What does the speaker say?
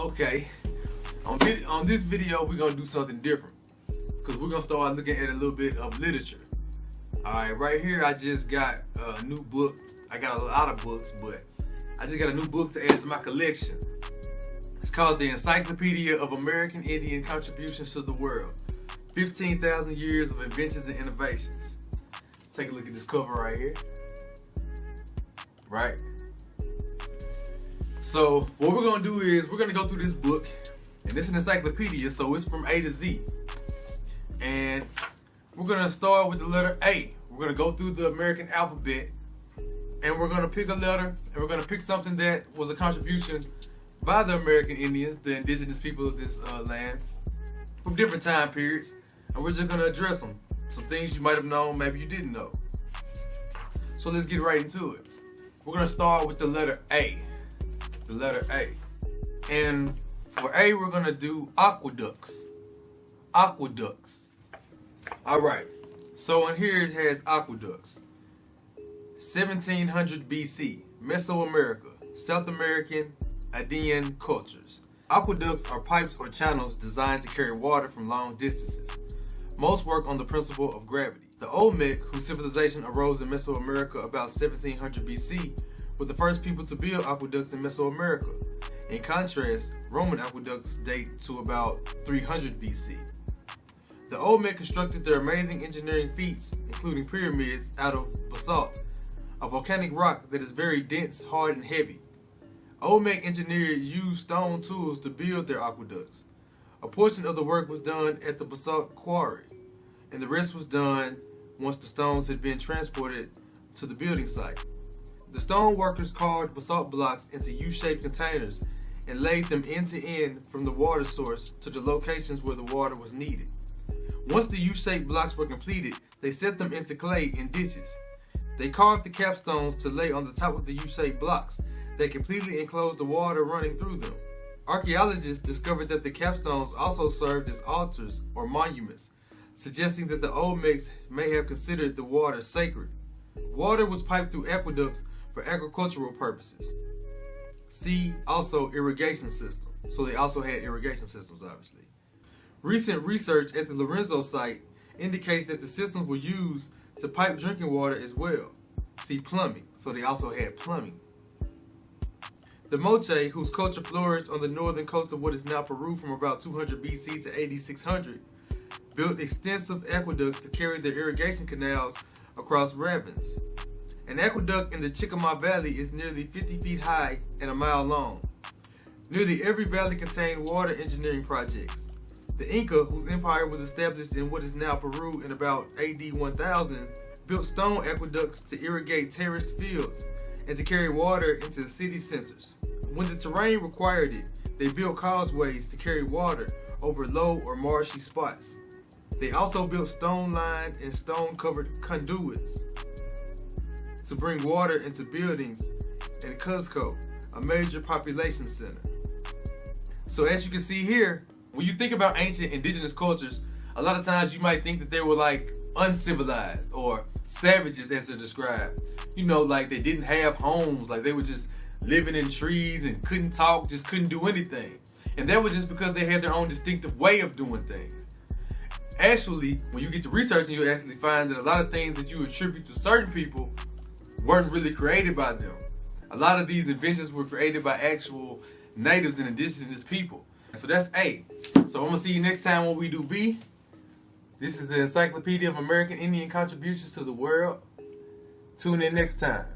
Okay, on this video we're gonna do something different because we're gonna start looking at a little bit of literature. Alright, right here I just got a new book. I got a lot of books, but I just got a new book to add to my collection. It's called The Encyclopedia of American Indian Contributions to the World, 15,000 Years of Inventions and Innovations. Take a look at this cover right here. Right? So what we're gonna do is we're gonna go through this book, and it's an encyclopedia, so it's from A to Z. And we're gonna start with the letter A. We're gonna go through the American alphabet, and we're gonna pick a letter, and we're gonna pick something that was a contribution by the American Indians, the indigenous people of this land, from different time periods, and we're just gonna address them. Some things you might have known, maybe you didn't know. So let's get right into it. We're gonna start with the letter A. The letter A. And for A, we're gonna do aqueducts. Aqueducts. Alright, so in here it has aqueducts. 1700 BC, Mesoamerica, South American, Andean cultures. Aqueducts are pipes or channels designed to carry water from long distances. Most work on the principle of gravity. The Olmec, whose civilization arose in Mesoamerica about 1700 BC, were the first people to build aqueducts in Mesoamerica. In contrast, Roman aqueducts date to about 300 BC. The Olmec constructed their amazing engineering feats, including pyramids, out of basalt, a volcanic rock that is very dense, hard, and heavy. Olmec engineers used stone tools to build their aqueducts. A portion of the work was done at the basalt quarry, and the rest was done once the stones had been transported to the building site. The stone workers carved basalt blocks into U-shaped containers and laid them end to end from the water source to the locations where the water was needed. Once the U-shaped blocks were completed, they set them into clay in ditches. They carved the capstones to lay on the top of the U-shaped blocks that completely enclosed the water running through them. Archaeologists discovered that the capstones also served as altars or monuments, suggesting that the Olmecs may have considered the water sacred. Water was piped through aqueducts for agricultural purposes. See also irrigation system. So they also had irrigation systems, obviously. Recent research at the Lorenzo site indicates that the systems were used to pipe drinking water as well. See plumbing. So they also had plumbing. The Moche, whose culture flourished on the northern coast of what is now Peru from about 200 BC to 8600, built extensive aqueducts to carry their irrigation canals across ravines. An aqueduct in the Chicama Valley is nearly 50 feet high and a mile long. Nearly every valley contained water engineering projects. The Inca, whose empire was established in what is now Peru in about AD 1000, built stone aqueducts to irrigate terraced fields and to carry water into city centers. When the terrain required it, they built causeways to carry water over low or marshy spots. They also built stone-lined and stone-covered conduits to bring water into buildings in Cuzco, a major population center. So as you can see here, when you think about ancient indigenous cultures, a lot of times you might think that they were like uncivilized or savages as they're described. You know, like they didn't have homes, like they were just living in trees and couldn't talk, just couldn't do anything. And that was just because they had their own distinctive way of doing things. Actually, when you get to researching, you'll actually find that a lot of things that you attribute to certain people weren't really created by them. A lot of these inventions were created by actual natives and indigenous people. So that's A. So I'm gonna see you next time when we do B. This is the Encyclopedia of American Indian Contributions to the World. Tune in next time.